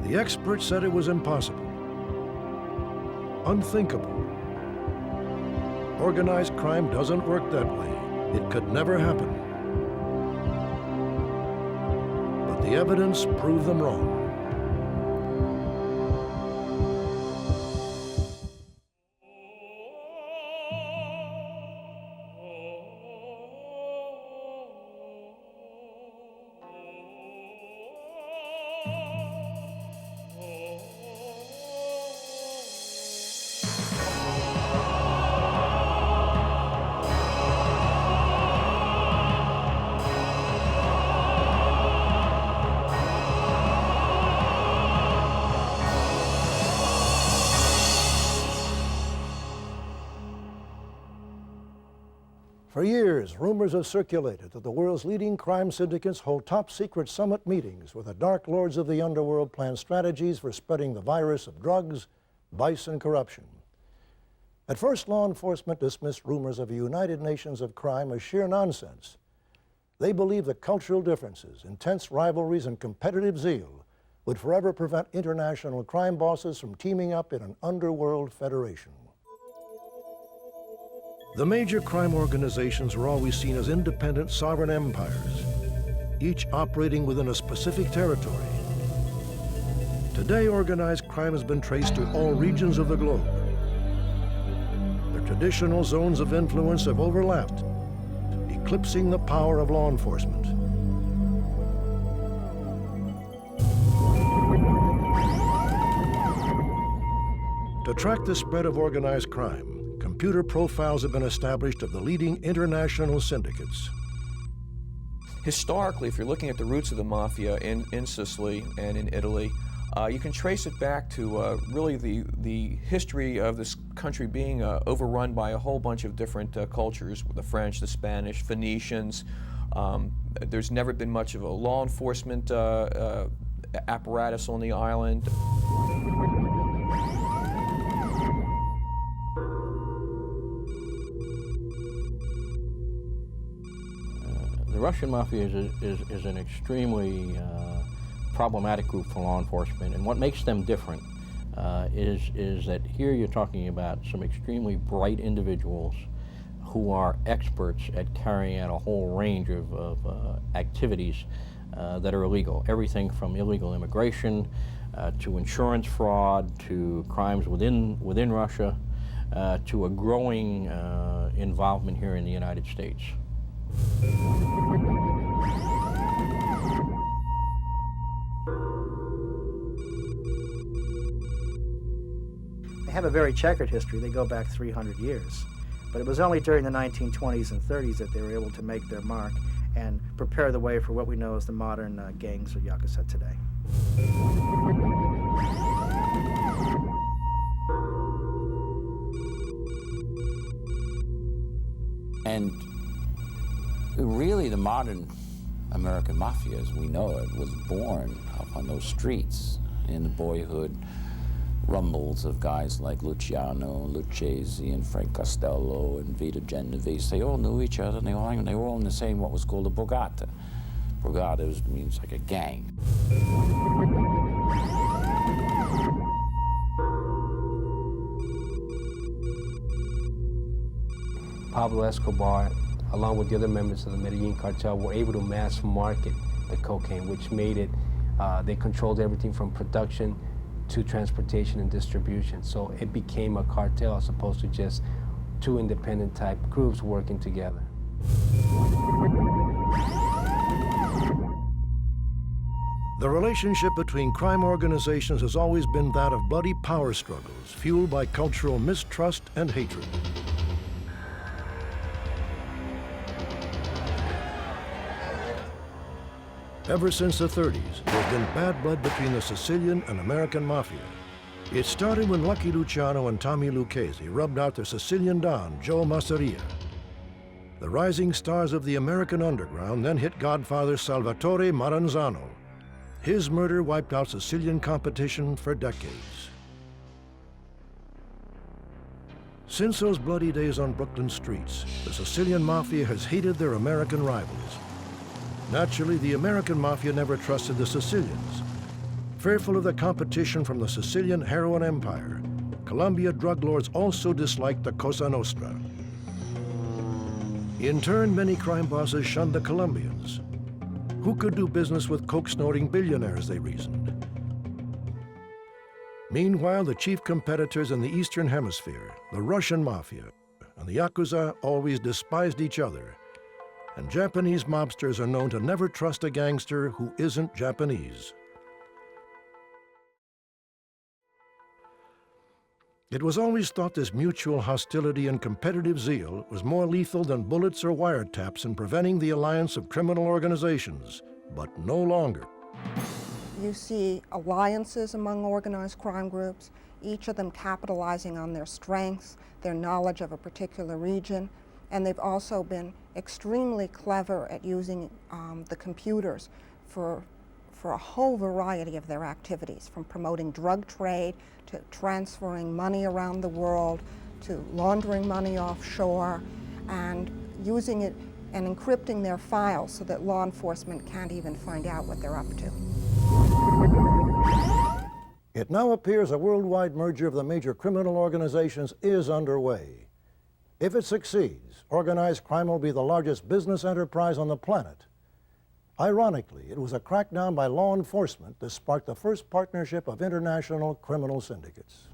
The experts said it was impossible, unthinkable. Organized crime doesn't work that way. It could never happen. But the evidence proved them wrong. For years, rumors have circulated that the world's leading crime syndicates hold top-secret summit meetings where the dark lords of the underworld plan strategies for spreading the virus of drugs, vice, and corruption. At first, law enforcement dismissed rumors of a United Nations of crime as sheer nonsense. They believed that cultural differences, intense rivalries, and competitive zeal would forever prevent international crime bosses from teaming up in an underworld federation. The major crime organizations were always seen as independent sovereign empires, each operating within a specific territory. Today, organized crime has been traced to all regions of the globe. The traditional zones of influence have overlapped, eclipsing the power of law enforcement. To track the spread of organized crime, computer profiles have been established of the leading international syndicates. Historically, if you're looking at the roots of the Mafia in Sicily and in Italy, you can trace it back to really the history of this country being overrun by a whole bunch of different cultures, the French, the Spanish, Phoenicians. There's never been much of a law enforcement apparatus on the island. The Russian Mafia is an extremely problematic group for law enforcement, and what makes them different is that here you're talking about some extremely bright individuals who are experts at carrying out a whole range of activities that are illegal. Everything from illegal immigration to insurance fraud to crimes within Russia to a growing involvement here in the United States. They have a very checkered history. They go back 300 years. But it was only during the 1920s and 30s that they were able to make their mark and prepare the way for what we know as the modern gangs or yakuza today. And really, the modern American Mafia, as we know it, was born up on those streets in the boyhood rumbles of guys like Luciano, Lucchese, and Frank Costello, and Vito Genovese. They all knew each other, and they were all in the same, what was called a borgata. Borgata means like a gang. Pablo Escobar, along with the other members of the Medellin cartel, were able to mass market the cocaine, which made it, they controlled everything from production to transportation and distribution. So it became a cartel as opposed to just two independent type groups working together. The relationship between crime organizations has always been that of bloody power struggles, fueled by cultural mistrust and hatred. Ever since the 30s, there's been bad blood between the Sicilian and American Mafia. It started when Lucky Luciano and Tommy Lucchese rubbed out their Sicilian don, Joe Masseria. The rising stars of the American underground then hit Godfather Salvatore Maranzano. His murder wiped out Sicilian competition for decades. Since those bloody days on Brooklyn streets, the Sicilian Mafia has hated their American rivals. Naturally, the American Mafia never trusted the Sicilians. Fearful of the competition from the Sicilian heroin empire, Colombia drug lords also disliked the Cosa Nostra. In turn, many crime bosses shunned the Colombians. Who could do business with coke-snorting billionaires, they reasoned. Meanwhile, the chief competitors in the Eastern Hemisphere, the Russian Mafia and the Yakuza, always despised each other. And Japanese mobsters are known to never trust a gangster who isn't Japanese. It was always thought this mutual hostility and competitive zeal was more lethal than bullets or wiretaps in preventing the alliance of criminal organizations, but no longer. You see alliances among organized crime groups, each of them capitalizing on their strengths, their knowledge of a particular region, and they've also been extremely clever at using the computers for a whole variety of their activities, from promoting drug trade to transferring money around the world to laundering money offshore and using it and encrypting their files so that law enforcement can't even find out what they're up to. It now appears a worldwide merger of the major criminal organizations is underway. If it succeeds, organized crime will be the largest business enterprise on the planet. Ironically, it was a crackdown by law enforcement that sparked the first partnership of international criminal syndicates.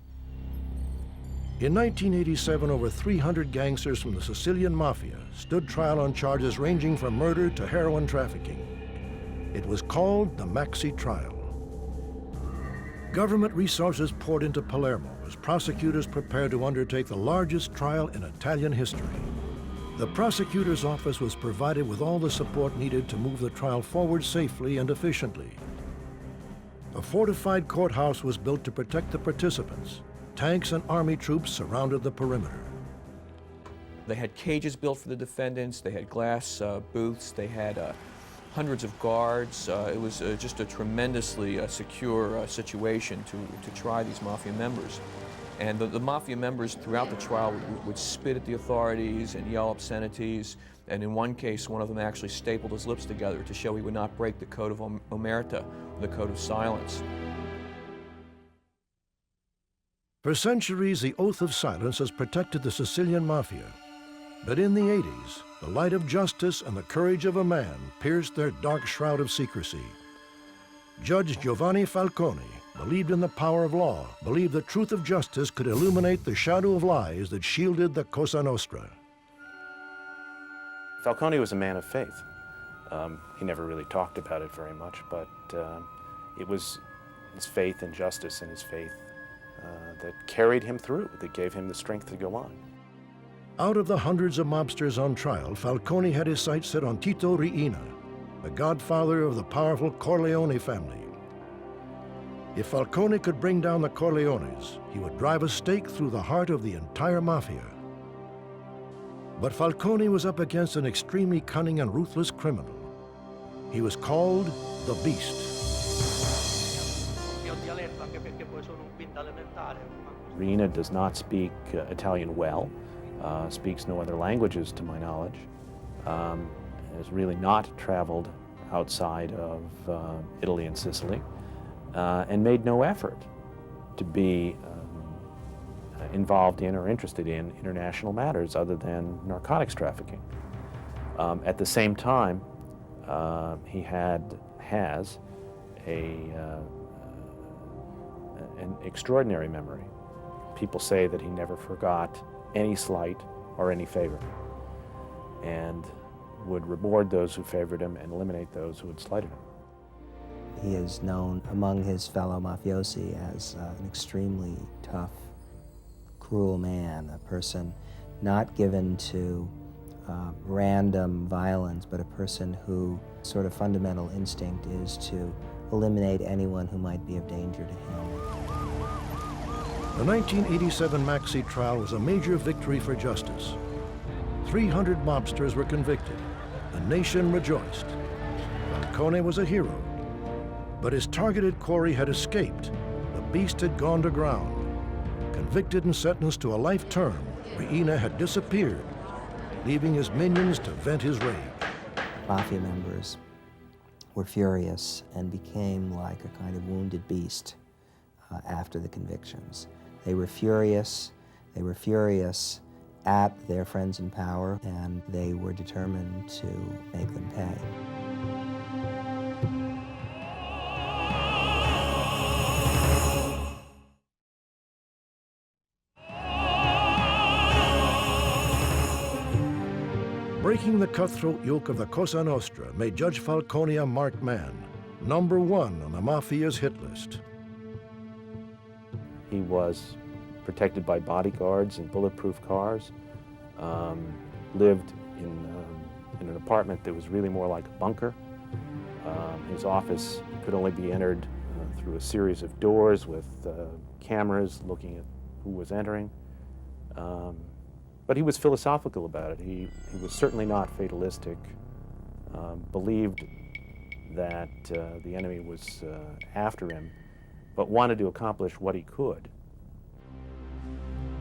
In 1987, over 300 gangsters from the Sicilian Mafia stood trial on charges ranging from murder to heroin trafficking. It was called the Maxi Trial. Government resources poured into Palermo as prosecutors prepared to undertake the largest trial in Italian history. The prosecutor's office was provided with all the support needed to move the trial forward safely and efficiently. A fortified courthouse was built to protect the participants. Tanks and army troops surrounded the perimeter. They had cages built for the defendants, they had glass booths, they had hundreds of guards. It was just a tremendously secure situation to try these Mafia members. And the Mafia members throughout the trial would spit at the authorities and yell obscenities. And in one case, one of them actually stapled his lips together to show he would not break the code of omerta, the code of silence. For centuries, the oath of silence has protected the Sicilian Mafia. But in the 80s, the light of justice and the courage of a man pierced their dark shroud of secrecy. Judge Giovanni Falcone believed in the power of law, believed the truth of justice could illuminate the shadow of lies that shielded the Cosa Nostra. Falcone was a man of faith. He never really talked about it very much, but it was his faith in justice and his faith that carried him through, that gave him the strength to go on. Out of the hundreds of mobsters on trial, Falcone had his sights set on Tito Riina, the godfather of the powerful Corleone family. If Falcone could bring down the Corleones, he would drive a stake through the heart of the entire Mafia. But Falcone was up against an extremely cunning and ruthless criminal. He was called the Beast. Riina does not speak Italian well, speaks no other languages to my knowledge, has really not traveled outside of Italy and Sicily, and made no effort to be involved in or interested in international matters other than narcotics trafficking. At the same time, he has an extraordinary memory. People say that he never forgot any slight or any favor, and would reward those who favored him and eliminate those who had slighted him. He is known among his fellow mafiosi as an extremely tough, cruel man, a person not given to random violence, but a person whose sort of fundamental instinct is to eliminate anyone who might be of danger to him. The 1987 Maxi trial was a major victory for justice. 300 mobsters were convicted. The nation rejoiced. Falcone was a hero. But his targeted quarry had escaped. The Beast had gone to ground. Convicted and sentenced to a life term, Riina had disappeared, leaving his minions to vent his rage. Mafia members were furious and became like a kind of wounded beast after the convictions. They were furious at their friends in power, and they were determined to make them pay. Breaking the cutthroat yoke of the Cosa Nostra made Judge Falcone a marked man, #1 on the Mafia's hit list. He was protected by bodyguards and bulletproof cars, lived in an apartment that was really more like a bunker. His office could only be entered through a series of doors with cameras looking at who was entering. But he was philosophical about it. He was certainly not fatalistic, believed that the enemy was after him, but wanted to accomplish what he could.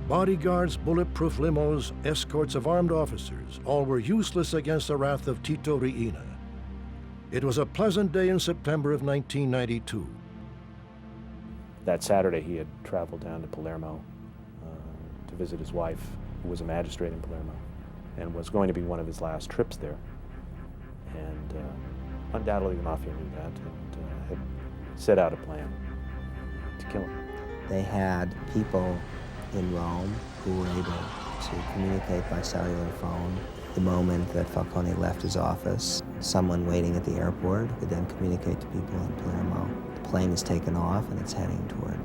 Bodyguards, bulletproof limos, escorts of armed officers, all were useless against the wrath of Tito Riina. It was a pleasant day in September of 1992. That Saturday he had traveled down to Palermo to visit his wife, who was a magistrate in Palermo, and was going to be one of his last trips there. And undoubtedly the Mafia knew that and had set out a plan to kill him. They had people in Rome who were able to communicate by cellular phone. The moment that Falcone left his office, someone waiting at the airport could then communicate to people in Palermo. The plane is taken off and it's heading toward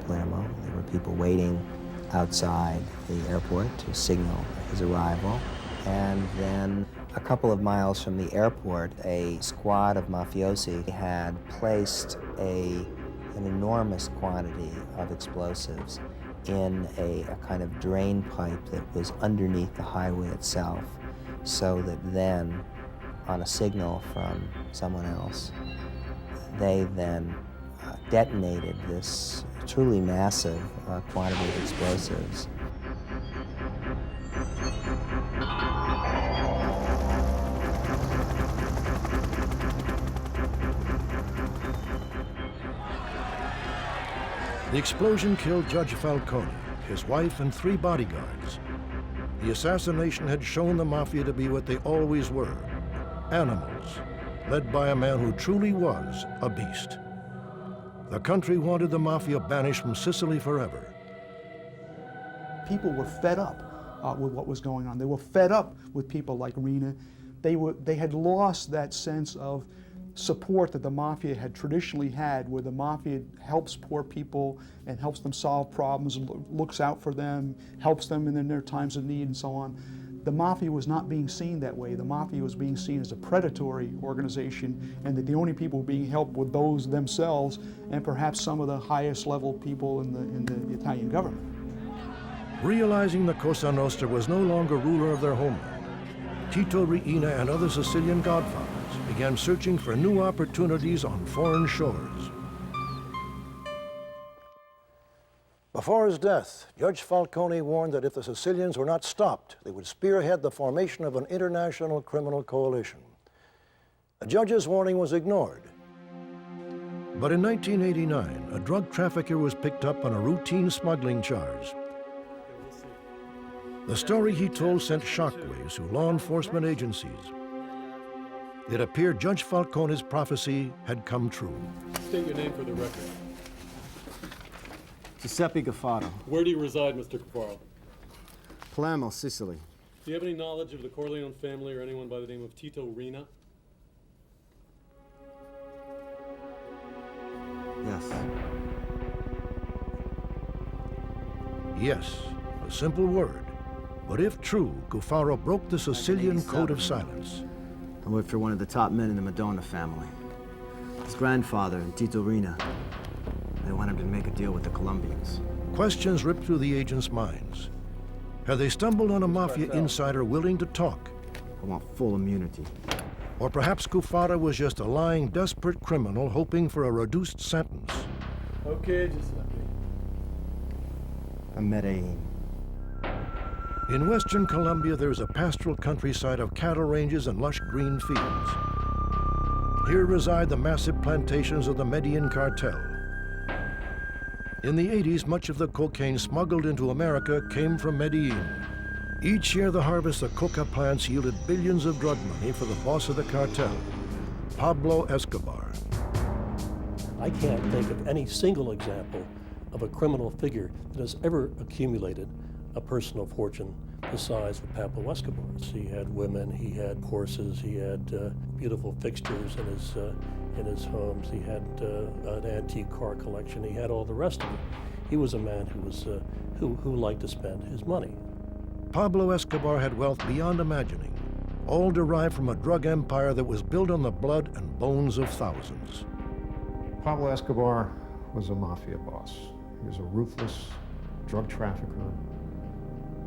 Palermo. There were people waiting outside the airport to signal his arrival. And then a couple of miles from the airport, a squad of mafiosi had placed an enormous quantity of explosives in a kind of drain pipe that was underneath the highway itself, so that then, on a signal from someone else, they then detonated this truly massive quantity of explosives. The explosion killed Judge Falcone, his wife, and 3 bodyguards. The assassination had shown the Mafia to be what they always were, animals, led by a man who truly was a beast. The country wanted the Mafia banished from Sicily forever. People were fed up with what was going on. They were fed up with people like Riina. They had lost that sense of support that the Mafia had traditionally had, where the Mafia helps poor people and helps them solve problems, looks out for them, helps them in their times of need and so on. The Mafia was not being seen that way. The Mafia was being seen as a predatory organization, and that the only people being helped were those themselves and perhaps some of the highest level people in the Italian government. Realizing the Cosa Nostra was no longer ruler of their homeland, Tito Riina and other Sicilian godfathers began searching for new opportunities on foreign shores. Before his death, Judge Falcone warned that if the Sicilians were not stopped, they would spearhead the formation of an international criminal coalition. The judge's warning was ignored. But in 1989, a drug trafficker was picked up on a routine smuggling charge. The story he told sent shockwaves through law enforcement agencies. It appeared Judge Falcone's prophecy had come true. State your name for the record. Giuseppe Gaffaro. Where do you reside, Mr. Gaffaro? Palermo, Sicily. Do you have any knowledge of the Corleone family or anyone by the name of Tito Riina? Yes. Yes, a simple word. But if true, Gaffaro broke the Sicilian code of silence. I worked for one of the top men in the Madonna family. His grandfather, Tito Riina. They wanted to make a deal with the Colombians. Questions ripped through the agents' minds. Had they stumbled on a Mafia insider willing to talk? I want full immunity. Or perhaps Gaffaro was just a lying, desperate criminal hoping for a reduced sentence. Okay, Giuseppe. I'm Medellin. In western Colombia, there is a pastoral countryside of cattle ranges and lush green fields. Here reside the massive plantations of the Medellin cartel. In the 80s, much of the cocaine smuggled into America came from Medellin. Each year, the harvest of coca plants yielded billions of drug money for the boss of the cartel, Pablo Escobar. I can't think of any single example of a criminal figure that has ever accumulated a personal fortune the size of Pablo Escobar's. He had women, he had horses, he had beautiful fixtures in his homes, he had an antique car collection, he had all the rest of it. He was a man who liked to spend his money. Pablo Escobar had wealth beyond imagining, all derived from a drug empire that was built on the blood and bones of thousands. Pablo Escobar was a mafia boss. He was a ruthless drug trafficker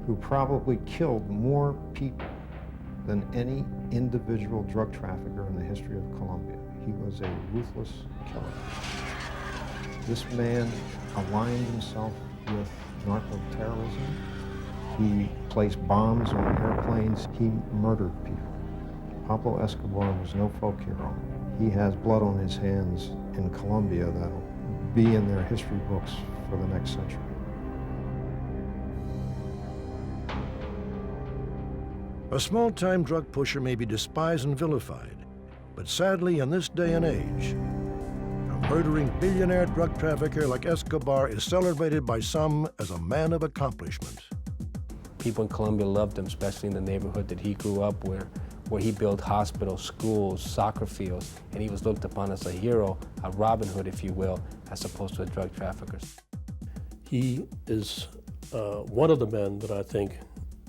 who probably killed more people than any individual drug trafficker in the history of Colombia. He was a ruthless killer. This man aligned himself with narco-terrorism. He placed bombs on airplanes. He murdered people. Pablo Escobar was no folk hero. He has blood on his hands in Colombia that'll be in their history books for the next century. A small-time drug pusher may be despised and vilified, but sadly, in this day and age, a murdering billionaire drug trafficker like Escobar is celebrated by some as a man of accomplishment. People in Colombia loved him, especially in the neighborhood that he grew up where he built hospitals, schools, soccer fields, and he was looked upon as a hero, a Robin Hood, if you will, as opposed to a drug trafficker. He is one of the men that I think,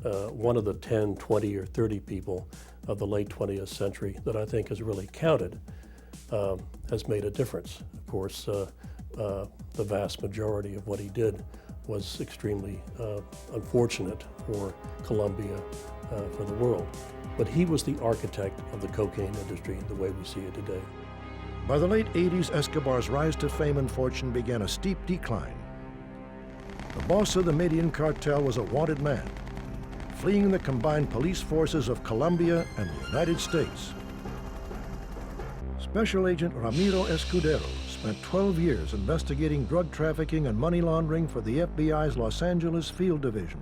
one of the 10, 20, or 30 people of the late 20th century that I think has really counted, has made a difference. Of course, the vast majority of what he did was extremely unfortunate for Colombia, for the world. But he was the architect of the cocaine industry the way we see it today. By the late 80s, Escobar's rise to fame and fortune began a steep decline. The boss of the Medellin cartel was a wanted man, fleeing the combined police forces of Colombia and the United States. Special Agent Ramiro Escudero spent 12 years investigating drug trafficking and money laundering for the FBI's Los Angeles Field Division.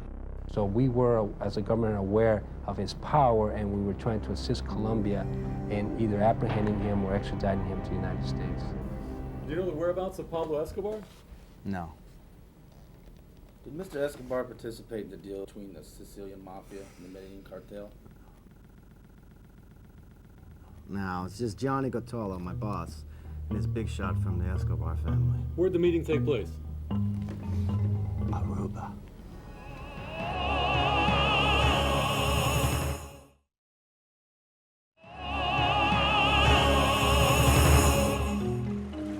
So we were, as a government, aware of his power, and we were trying to assist Colombia in either apprehending him or extraditing him to the United States. Do you know the whereabouts of Pablo Escobar? No. Did Mr. Escobar participate in the deal between the Sicilian Mafia and the Medellin cartel? No, it's just Johnny Gotolo, my boss, and his big shot from the Escobar family. Where'd the meeting take place? Aruba.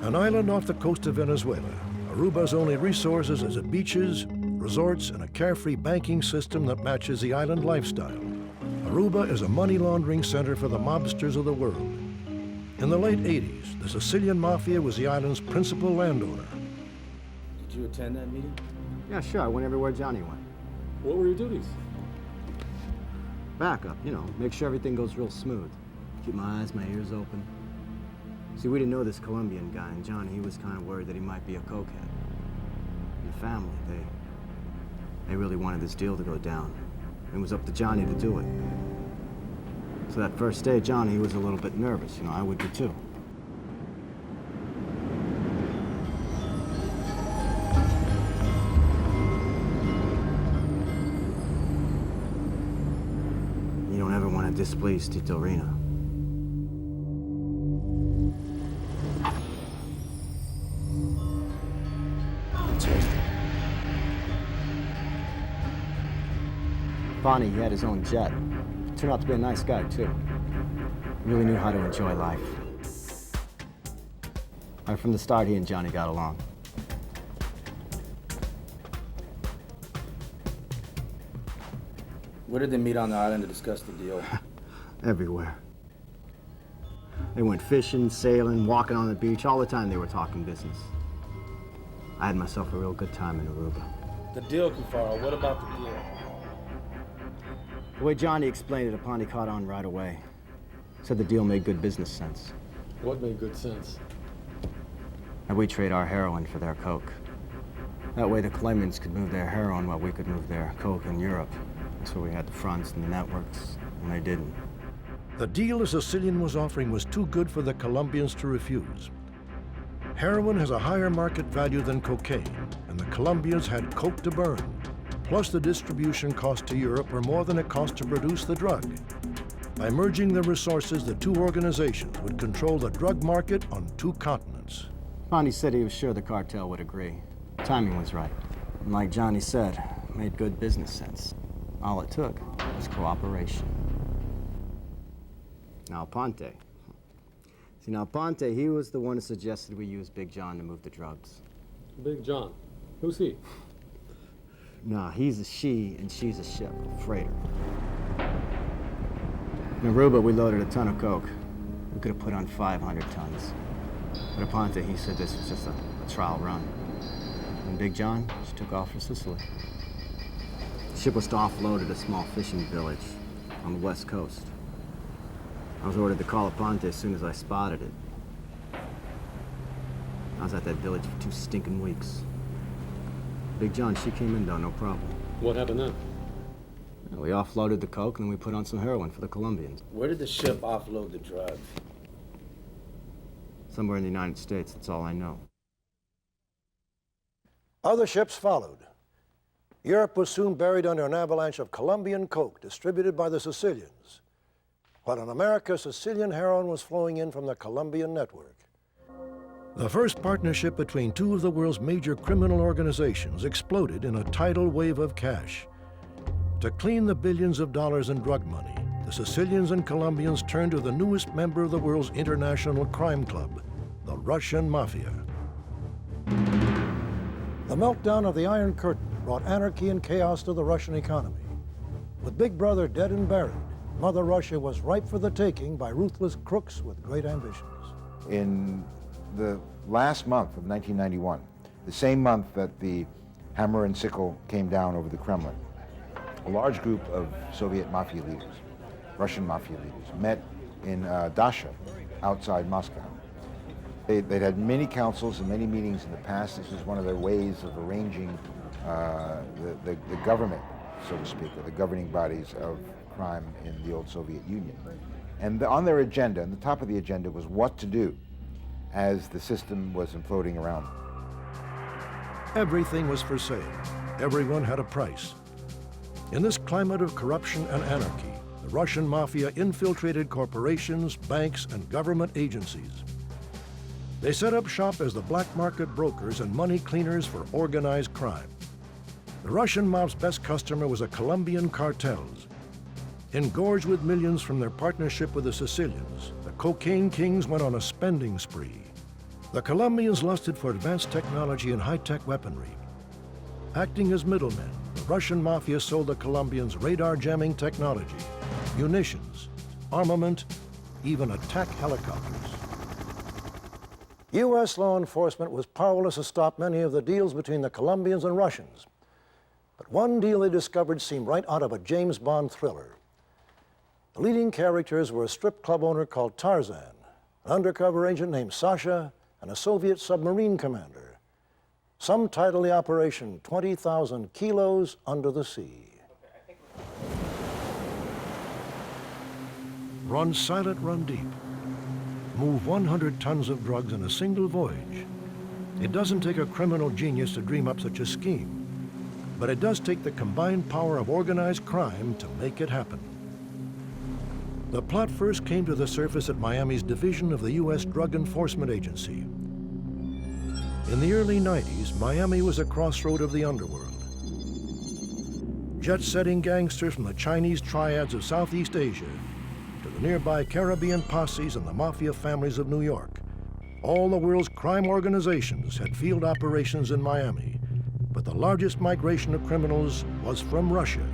An island off the coast of Venezuela, Aruba's only resources is its beaches, resorts, and a carefree banking system that matches the island lifestyle. Aruba is a money laundering center for the mobsters of the world. In the late 80s, the Sicilian Mafia was the island's principal landowner. Did you attend that meeting? Yeah, sure, I went everywhere Johnny went. What were your duties? Backup, you know, make sure everything goes real smooth. Keep my eyes, my ears open. See, we didn't know this Colombian guy, and Johnny, he was kind of worried that he might be a cokehead. And the family, they really wanted this deal to go down. It was up to Johnny to do it. So that first day, Johnny, he was a little bit nervous. You know, I would be too. You don't ever want to displease Tito Rina. Bonnie, he had his own jet. Turned out to be a nice guy, too. He really knew how to enjoy life. Right from the start, he and Johnny got along. Where did they meet on the island to discuss the deal? Everywhere. They went fishing, sailing, walking on the beach. All the time they were talking business. I had myself a real good time in Aruba. The deal, Cufaro. What about the deal? The way Johnny explained it, Apani caught on right away. Said the deal made good business sense. What made good sense? And we trade our heroin for their coke. That way the Colombians could move their heroin while we could move their coke in Europe. That's where we had the fronts and the networks, and they didn't. The deal the Sicilian was offering was too good for the Colombians to refuse. Heroin has a higher market value than cocaine, and the Colombians had coke to burn. Plus the distribution costs to Europe were more than it cost to produce the drug. By merging their resources, the two organizations would control the drug market on two continents. Ponte said he was sure the cartel would agree. Timing was right. And like Johnny said, it made good business sense. All it took was cooperation. Now Ponte. See, now Ponte, he was the one who suggested we use Big John to move the drugs. Big John. Who's he? No, he's a she and she's a ship, a freighter. In Aruba, we loaded a ton of coke. We could have put on 500 tons. But Ponte, he said this was just a trial run. And Big John just took off for Sicily. The ship was to offload at a small fishing village on the west coast. I was ordered to call Ponte as soon as I spotted it. I was at that village for 2 stinking weeks. Big John, she came in though, no problem. What happened then? We offloaded the coke and then we put on some heroin for the Colombians. Where did the ship offload the drugs? Somewhere in the United States, that's all I know. Other ships followed. Europe was soon buried under an avalanche of Colombian coke distributed by the Sicilians. While in America, Sicilian heroin was flowing in from the Colombian network. The first partnership between two of the world's major criminal organizations exploded in a tidal wave of cash. To clean the billions of dollars in drug money, the Sicilians and Colombians turned to the newest member of the world's international crime club, the Russian Mafia. The meltdown of the Iron Curtain brought anarchy and chaos to the Russian economy. With Big Brother dead and buried, Mother Russia was ripe for the taking by ruthless crooks with great ambitions. In the last month of 1991, the same month that the hammer and sickle came down over the Kremlin, a large group of Soviet mafia leaders, Russian mafia leaders, met in Dasha, outside Moscow. They'd had many councils and many meetings in the past. This was one of their ways of arranging the government, so to speak, or the governing bodies of crime in the old Soviet Union. And on their agenda, on the top of the agenda, was what to do as the system was imploding around them. Everything was for sale. Everyone had a price. In this climate of corruption and anarchy, the Russian Mafia infiltrated corporations, banks, and government agencies. They set up shop as the black market brokers and money cleaners for organized crime. The Russian mob's best customer was the Colombian cartels. Engorged with millions from their partnership with the Sicilians, the cocaine kings went on a spending spree. The Colombians lusted for advanced technology and high-tech weaponry. Acting as middlemen, the Russian Mafia sold the Colombians radar jamming technology, munitions, armament, even attack helicopters. U.S. law enforcement was powerless to stop many of the deals between the Colombians and Russians. But one deal they discovered seemed right out of a James Bond thriller. The leading characters were a strip club owner called Tarzan, an undercover agent named Sasha, and a Soviet submarine commander. Some titled the operation 20,000 Kilos Under the Sea. Run silent, run deep. Move 100 tons of drugs in a single voyage. It doesn't take a criminal genius to dream up such a scheme, but it does take the combined power of organized crime to make it happen. The plot first came to the surface at Miami's division of the U.S. Drug Enforcement Agency. In the early 90s, Miami was a crossroad of the underworld. Jet-setting gangsters from the Chinese triads of Southeast Asia to the nearby Caribbean posses and the mafia families of New York. All the world's crime organizations had field operations in Miami, but the largest migration of criminals was from Russia.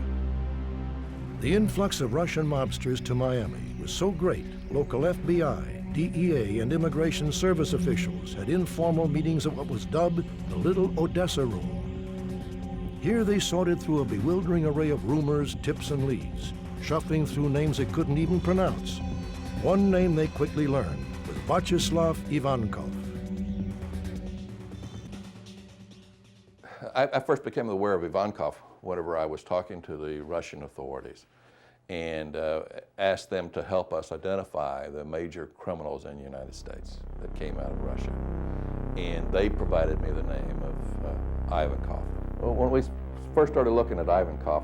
The influx of Russian mobsters to Miami was so great, local FBI, DEA, and immigration service officials had informal meetings at what was dubbed the Little Odessa Room. Here they sorted through a bewildering array of rumors, tips, and leads, shuffling through names they couldn't even pronounce. One name they quickly learned was Vyacheslav Ivankov. I first became aware of Ivankov whenever I was talking to the Russian authorities and asked them to help us identify the major criminals in the United States that came out of Russia. And they provided me the name of Ivankov. Well, when we first started looking at Ivankov,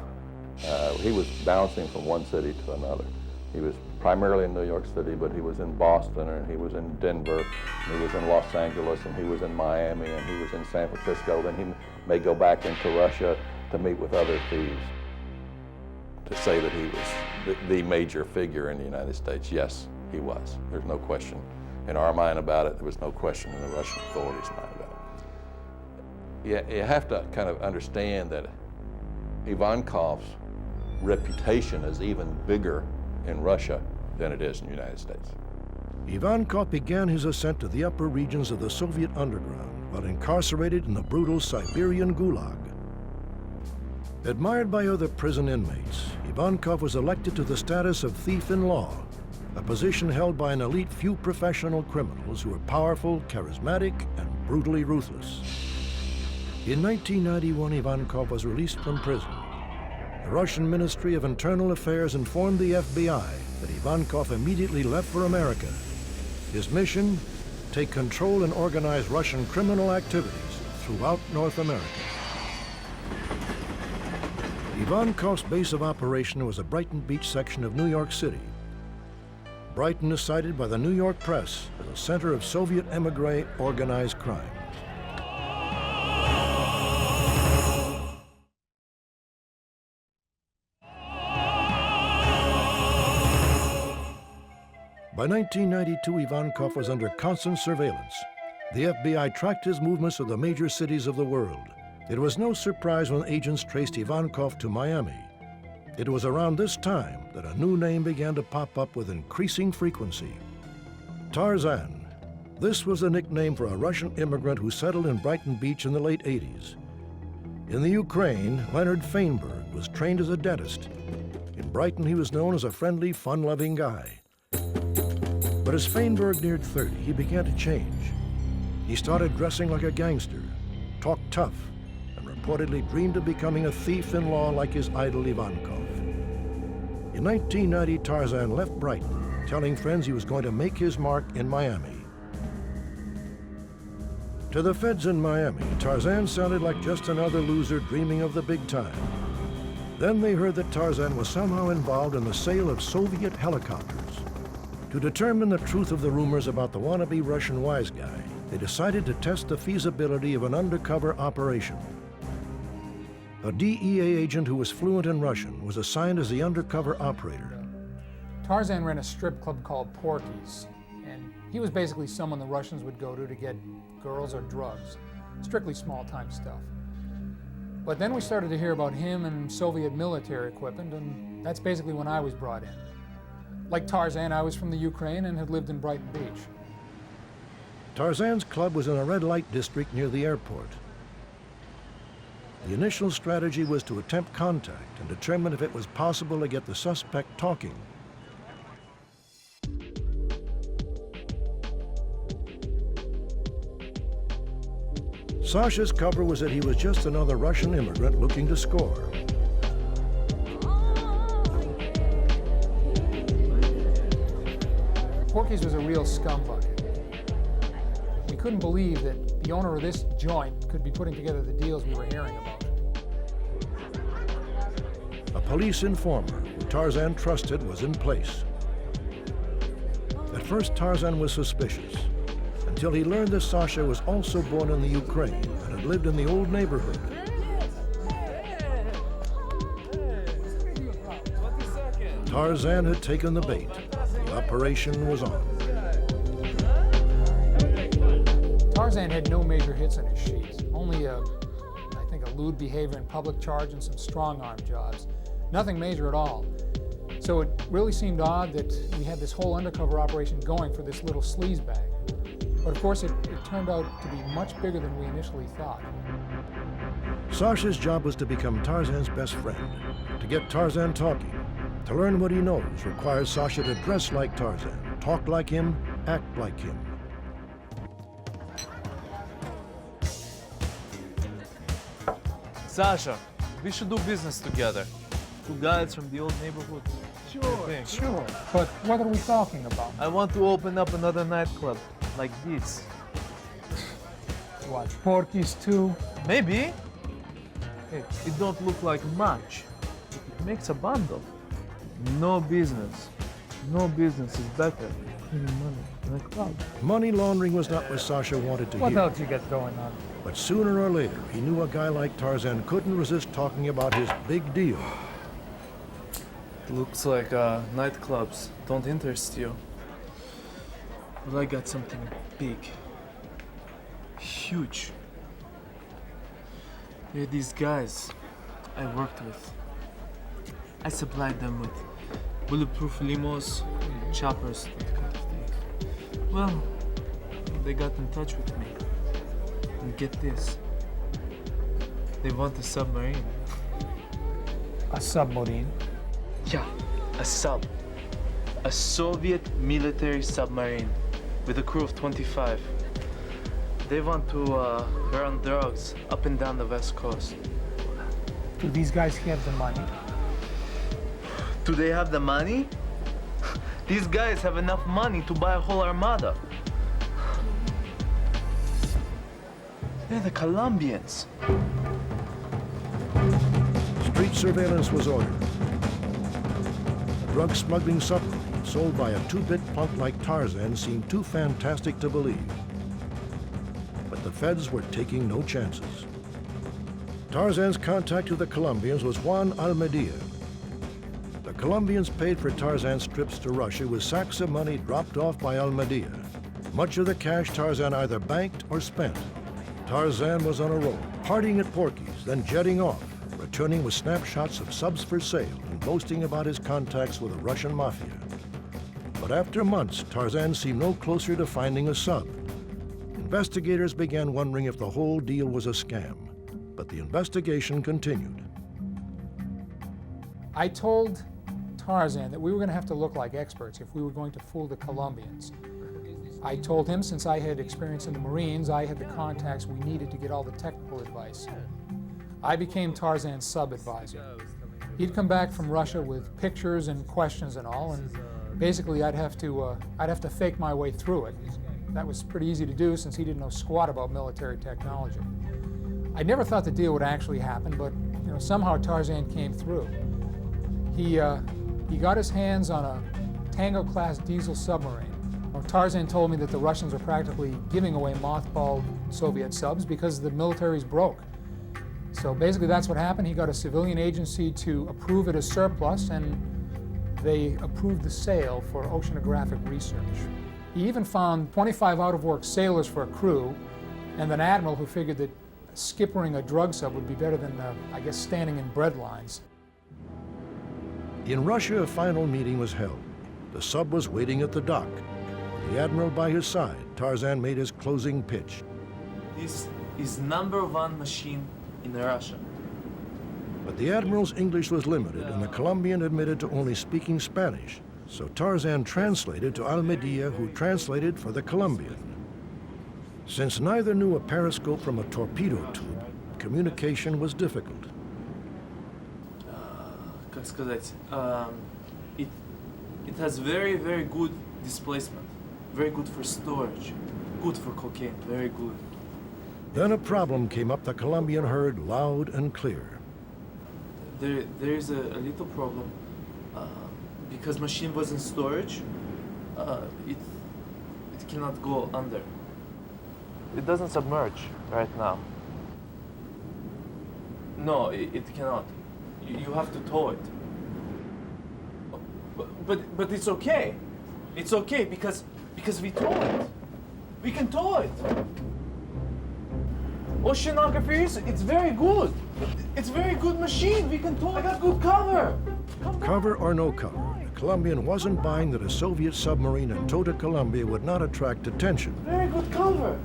he was bouncing from one city to another. He was primarily in New York City, but he was in Boston, and he was in Denver, and he was in Los Angeles, and he was in Miami, and he was in San Francisco. Then he may go back into Russia to meet with other thieves. To say that he was the major figure in the United States, yes, he was. There's no question in our mind about it. There was no question in the Russian authorities' mind about it. You have to kind of understand that Ivankov's reputation is even bigger in Russia than it is in the United States. Ivankov began his ascent to the upper regions of the Soviet underground while incarcerated in the brutal Siberian Gulag. Admired by other prison inmates, Ivankov was elected to the status of thief-in-law, a position held by an elite few professional criminals who were powerful, charismatic, and brutally ruthless. In 1991, Ivankov was released from prison. The Russian Ministry of Internal Affairs informed the FBI that Ivankov immediately left for America. His mission? Take control and organize Russian criminal activities throughout North America. Ivankov's base of operation was a Brighton Beach section of New York City. Brighton is cited by the New York press as a center of Soviet emigre organized crime. By 1992, Ivankov was under constant surveillance. The FBI tracked his movements to the major cities of the world. It was no surprise when agents traced Ivankov to Miami. It was around this time that a new name began to pop up with increasing frequency. Tarzan. This was the nickname for a Russian immigrant who settled in Brighton Beach in the late 80s. In the Ukraine, Leonard Feinberg was trained as a dentist. In Brighton, he was known as a friendly, fun-loving guy. But as Feinberg neared 30, he began to change. He started dressing like a gangster, talked tough, and reportedly dreamed of becoming a thief-in-law like his idol Ivankov. In 1990, Tarzan left Brighton, telling friends he was going to make his mark in Miami. To the feds in Miami, Tarzan sounded like just another loser dreaming of the big time. Then they heard that Tarzan was somehow involved in the sale of Soviet helicopters. To determine the truth of the rumors about the wannabe Russian wise guy, they decided to test the feasibility of an undercover operation. A DEA agent who was fluent in Russian was assigned as the undercover operator. Tarzan ran a strip club called Porky's, and he was basically someone the Russians would go to get girls or drugs. Strictly small-time stuff. But then we started to hear about him and Soviet military equipment, and that's basically when I was brought in. Like Tarzan, I was from the Ukraine and had lived in Brighton Beach. Tarzan's club was in a red light district near the airport. The initial strategy was to attempt contact and determine if it was possible to get the suspect talking. Sasha's cover was that he was just another Russian immigrant looking to score. Porky's was a real scumbag. We couldn't believe that the owner of this joint could be putting together the deals we were hearing about. A police informer who Tarzan trusted was in place. At first, Tarzan was suspicious, until he learned that Sasha was also born in the Ukraine and had lived in the old neighborhood. Tarzan had taken the bait. The operation was on. Tarzan had no major hits on his sheet. Only I think a lewd behavior in public charge and some strong-arm jobs. Nothing major at all. So it really seemed odd that we had this whole undercover operation going for this little sleaze bag. But of course, it turned out to be much bigger than we initially thought. Sasha's job was to become Tarzan's best friend, to get Tarzan talking. To learn what he knows requires Sasha to dress like Tarzan, talk like him, act like him. Sasha, we should do business together. Two guys from the old neighborhood. Sure. But what are we talking about? I want to open up another nightclub like this. What, Porky's too? Maybe. Hey, it don't look like much. It makes a bundle. No business. No business is better than money in a club. Money laundering was not what Sasha wanted to What hear. else you got going on? But sooner or later, he knew a guy like Tarzan couldn't resist talking about his big deal. Looks like nightclubs don't interest you. But I got something big. Huge. There are these guys I worked with. I supplied them with bulletproof limos, and choppers, that kind of thing. Well, they got in touch with me. And get this. They want a submarine. A submarine? Yeah, a sub. A Soviet military submarine with a crew of 25. They want to run drugs up and down the West Coast. Do these guys have the money? Do they have the money? These guys have enough money to buy a whole armada. They're the Colombians. Street surveillance was ordered. A drug smuggling submarine sold by a two-bit punk like Tarzan seemed too fantastic to believe. But the feds were taking no chances. Tarzan's contact to the Colombians was Juan Almedia. The Colombians paid for Tarzan's trips to Russia with sacks of money dropped off by Almedia. Much of the cash Tarzan either banked or spent. Tarzan was on a roll, partying at Porky's, then jetting off, returning with snapshots of subs for sale and boasting about his contacts with the Russian Mafia. But after months, Tarzan seemed no closer to finding a sub. Investigators began wondering if the whole deal was a scam, but the investigation continued. I told Tarzan that we were going to have to look like experts if we were going to fool the Colombians. I told him since I had experience in the Marines, I had the contacts we needed to get all the technical advice. I became Tarzan's sub-advisor. He'd come back from Russia with pictures and questions and all, and basically I'd have to fake my way through it. That was pretty easy to do since he didn't know squat about military technology. I never thought the deal would actually happen, but somehow Tarzan came through. He got his hands on a Tango-class diesel submarine. Tarzan told me that the Russians are practically giving away mothballed Soviet subs because the military's broke. So basically that's what happened. He got a civilian agency to approve it as surplus, and they approved the sale for oceanographic research. He even found 25 out-of-work sailors for a crew, and an admiral who figured that skippering a drug sub would be better than, I guess, standing in bread lines. In Russia, a final meeting was held. The sub was waiting at the dock. The admiral by his side, Tarzan made his closing pitch. This is #1 machine in Russia. But the admiral's English was limited, and the Colombian admitted to only speaking Spanish. So Tarzan translated to Almedia, who translated for the Colombian. Since neither knew a periscope from a torpedo tube, communication was difficult. Как сказать, it has very, very good displacement. Very good for storage. Good for cocaine. Very good. Then a problem came up the Colombian heard loud and clear. There is a little problem. Because machine was in storage, it cannot go under. It doesn't submerge right now. No, it cannot. You have to tow it. But it's okay. It's okay because we tow it. We can tow it. Oceanographers, it's very good. It's very good machine. We can tow it. I got good cover. Cover or no cover, the Colombian wasn't buying that a Soviet submarine in tow to Colombia would not attract attention. Very good cover.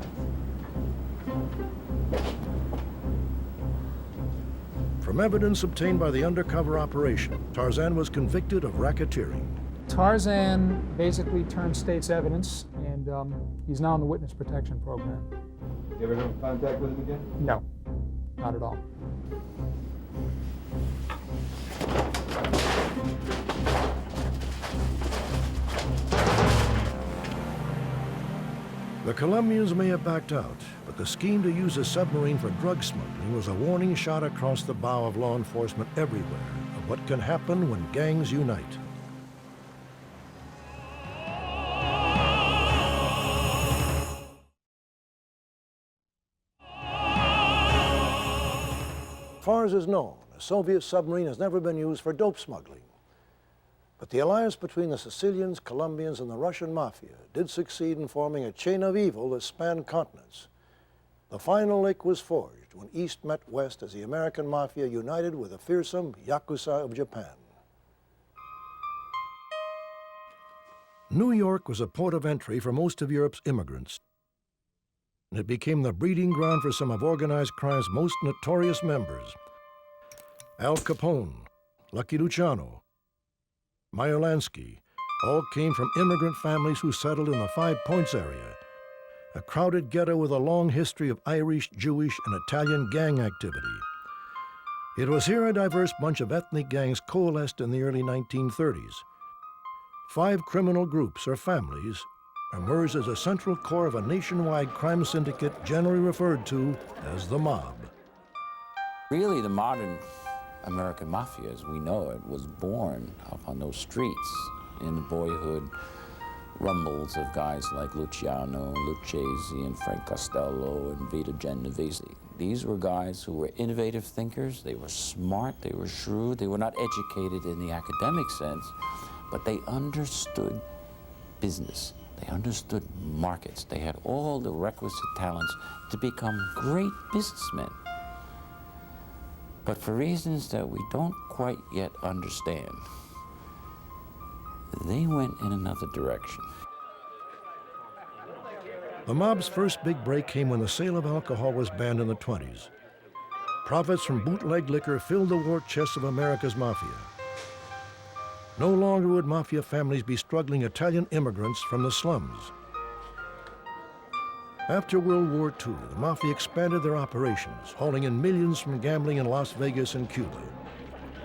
From evidence obtained by the undercover operation, Tarzan was convicted of racketeering. Tarzan basically turned state's evidence and and he's now in the witness protection program. You ever have contact with him again? No, not at all. The Colombians may have backed out, but the scheme to use a submarine for drug smuggling was a warning shot across the bow of law enforcement everywhere of what can happen when gangs unite. As far as is known, a Soviet submarine has never been used for dope smuggling. But the alliance between the Sicilians, Colombians, and the Russian Mafia did succeed in forming a chain of evil that spanned continents. The final link was forged when East met West as the American Mafia united with the fearsome Yakuza of Japan. New York was a port of entry for most of Europe's immigrants, and it became the breeding ground for some of organized crime's most notorious members. Al Capone, Lucky Luciano, Myolansky, all came from immigrant families who settled in the 5 Points area, a crowded ghetto with a long history of Irish, Jewish, and Italian gang activity. It was here a diverse bunch of ethnic gangs coalesced in the early 1930s. 5 criminal groups or families emerged as a central core of a nationwide crime syndicate generally referred to as the mob. Really, the modern American Mafia, as we know it, was born up on those streets in the boyhood rumbles of guys like Luciano, Lucchese, and Frank Costello, and Vito Genovese. These were guys who were innovative thinkers. They were smart, they were shrewd, they were not educated in the academic sense, but they understood business. They understood markets. They had all the requisite talents to become great businessmen. But for reasons that we don't quite yet understand, they went in another direction. The mob's first big break came when the sale of alcohol was banned in the 20s. Profits from bootleg liquor filled the war chests of America's Mafia. No longer would Mafia families be struggling Italian immigrants from the slums. After World War II, the Mafia expanded their operations, hauling in millions from gambling in Las Vegas and Cuba,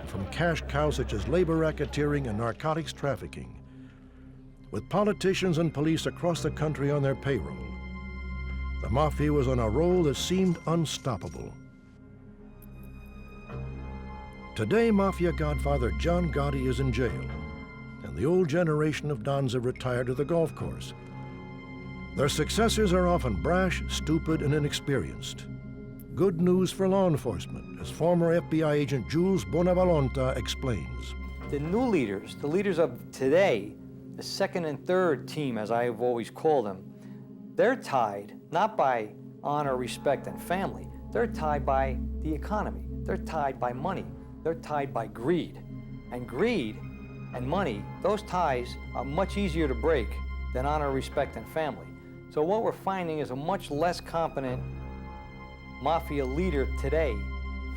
and from cash cows such as labor racketeering and narcotics trafficking. With politicians and police across the country on their payroll, the Mafia was on a roll that seemed unstoppable. Today, Mafia godfather John Gotti is in jail, and the old generation of Dons have retired to the golf course. Their successors are often brash, stupid, and inexperienced. Good news for law enforcement, as former FBI agent Jules Bonavolonta explains. The new leaders, the leaders of today, the second and third team, as I have always called them, they're tied not by honor, respect, and family. They're tied by the economy. They're tied by money. They're tied by greed. And greed and money, those ties are much easier to break than honor, respect, and family. So what we're finding is a much less competent Mafia leader today.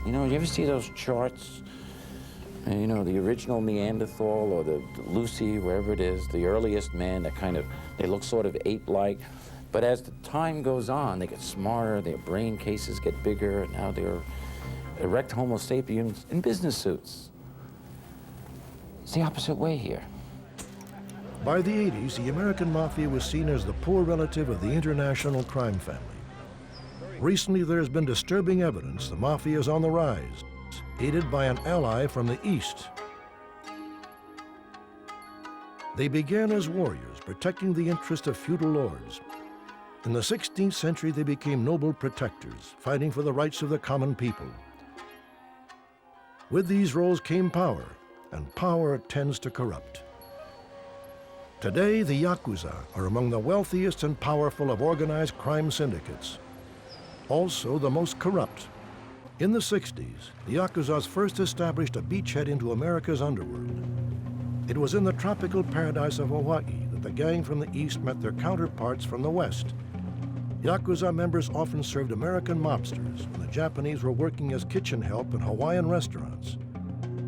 You know, you ever see those charts? You know, the original Neanderthal or the Lucy, wherever it is, the earliest man that kind of, they look sort of ape-like. But as the time goes on, they get smarter, their brain cases get bigger, and now they're erect Homo sapiens in business suits. It's the opposite way here. By the 80s, the American Mafia was seen as the poor relative of the international crime family. Recently, there has been disturbing evidence the Mafia is on the rise, aided by an ally from the East. They began as warriors, protecting the interests of feudal lords. In the 16th century, they became noble protectors, fighting for the rights of the common people. With these roles came power, and power tends to corrupt. Today, the Yakuza are among the wealthiest and powerful of organized crime syndicates, also the most corrupt. In the 60s, the Yakuzas first established a beachhead into America's underworld. It was in the tropical paradise of Hawaii that the gang from the East met their counterparts from the West. Yakuza members often served American mobsters when the Japanese were working as kitchen help in Hawaiian restaurants.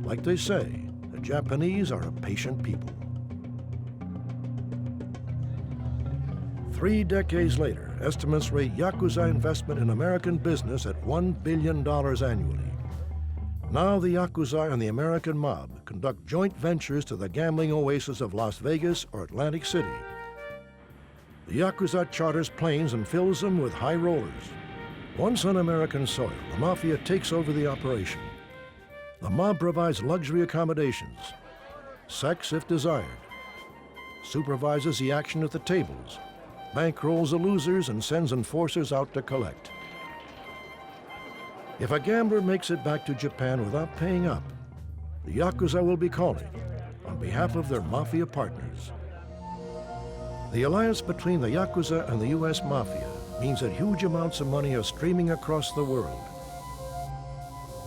Like they say, the Japanese are a patient people. 3 decades later, estimates rate Yakuza investment in American business at $1 billion annually. Now the Yakuza and the American mob conduct joint ventures to the gambling oasis of Las Vegas or Atlantic City. The Yakuza charters planes and fills them with high rollers. Once on American soil, the Mafia takes over the operation. The mob provides luxury accommodations, sex if desired, supervises the action at the tables, bankrolls the losers, and sends enforcers out to collect. If a gambler makes it back to Japan without paying up, the Yakuza will be calling on behalf of their Mafia partners. The alliance between the Yakuza and the U.S. Mafia means that huge amounts of money are streaming across the world.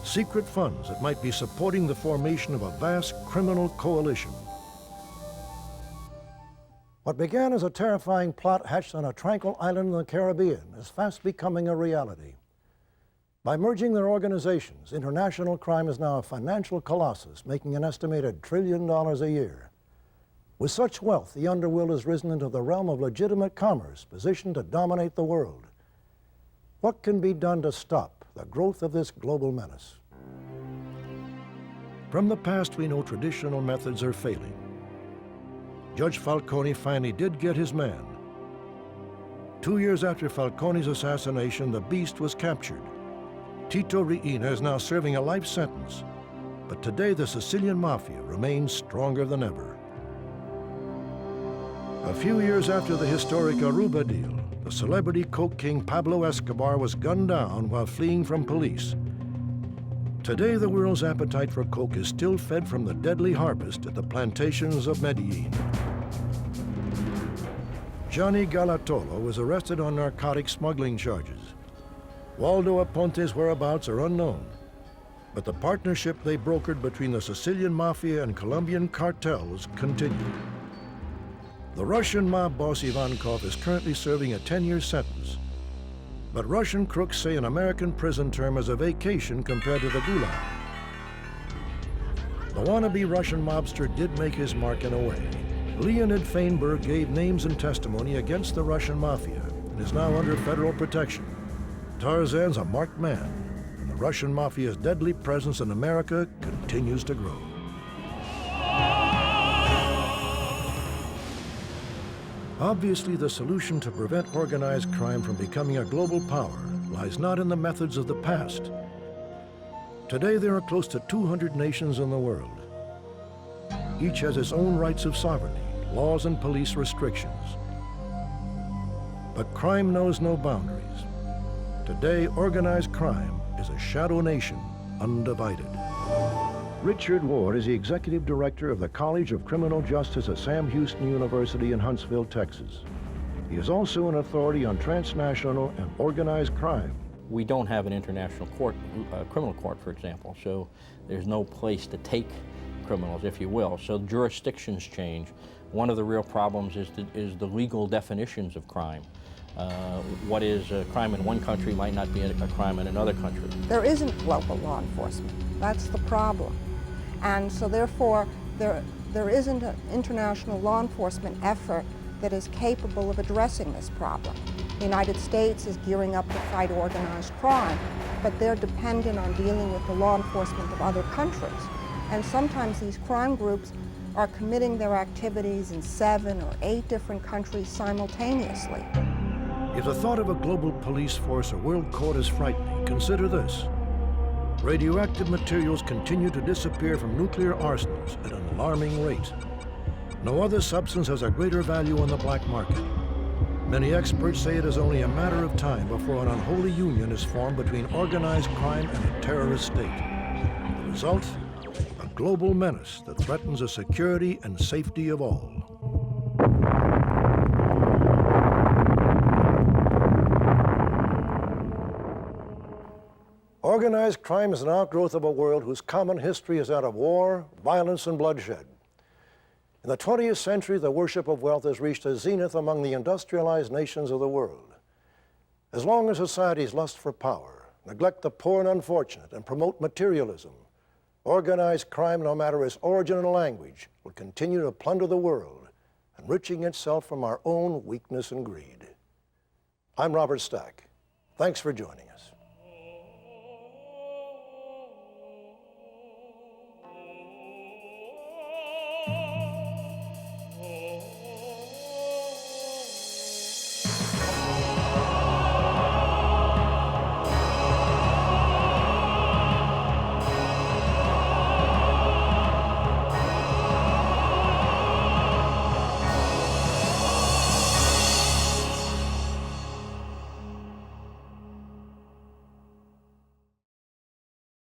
Secret funds that might be supporting the formation of a vast criminal coalition. What began as a terrifying plot hatched on a tranquil island in the Caribbean is fast becoming a reality. By merging their organizations, international crime is now a financial colossus, making an estimated $1 trillion a year. With such wealth, the underworld has risen into the realm of legitimate commerce, positioned to dominate the world. What can be done to stop the growth of this global menace? From the past, we know traditional methods are failing. Judge Falcone finally did get his man. 2 years after Falcone's assassination, the beast was captured. Tito Riina is now serving a life sentence, but today the Sicilian Mafia remains stronger than ever. A few years after the historic Aruba deal, the celebrity coke king Pablo Escobar was gunned down while fleeing from police. Today, the world's appetite for coke is still fed from the deadly harvest at the plantations of Medellin. Johnny Galatolo was arrested on narcotic smuggling charges. Waldo Aponte's whereabouts are unknown, but the partnership they brokered between the Sicilian Mafia and Colombian cartels continued. The Russian mob boss Ivankov is currently serving a 10-year sentence, but Russian crooks say an American prison term is a vacation compared to the Gulag. The wannabe Russian mobster did make his mark in a way. Leonid Feinberg gave names and testimony against the Russian Mafia and is now under federal protection. Tarzan's a marked man, and the Russian Mafia's deadly presence in America continues to grow. Obviously, the solution to prevent organized crime from becoming a global power lies not in the methods of the past. Today, there are close to 200 nations in the world. Each has its own rights of sovereignty, laws and police restrictions. But crime knows no boundaries. Today, organized crime is a shadow nation, undivided. Richard Ward is the executive director of the College of Criminal Justice at Sam Houston University in Huntsville, Texas. He is also an authority on transnational and organized crime. We don't have an international court, criminal court, for example, so there's no place to take criminals, if you will. So jurisdictions change. One of the real problems is the legal definitions of crime. What is a crime in one country might not be a crime in another country. There isn't local law enforcement. That's the problem. And so therefore, there isn't an international law enforcement effort that is capable of addressing this problem. The United States is gearing up to fight organized crime, but they're dependent on dealing with the law enforcement of other countries. And sometimes these crime groups are committing their activities in 7 or 8 different countries simultaneously. If the thought of a global police force or world court is frightening, consider this. Radioactive materials continue to disappear from nuclear arsenals at an alarming rate. No other substance has a greater value on the black market. Many experts say it is only a matter of time before an unholy union is formed between organized crime and a terrorist state. The result? A global menace that threatens the security and safety of all. Organized crime is an outgrowth of a world whose common history is that of war, violence, and bloodshed. In the 20th century, the worship of wealth has reached a zenith among the industrialized nations of the world. As long as societies lust for power, neglect the poor and unfortunate, and promote materialism, organized crime, no matter its origin and language, will continue to plunder the world, enriching itself from our own weakness and greed. I'm Robert Stack. Thanks for joining us.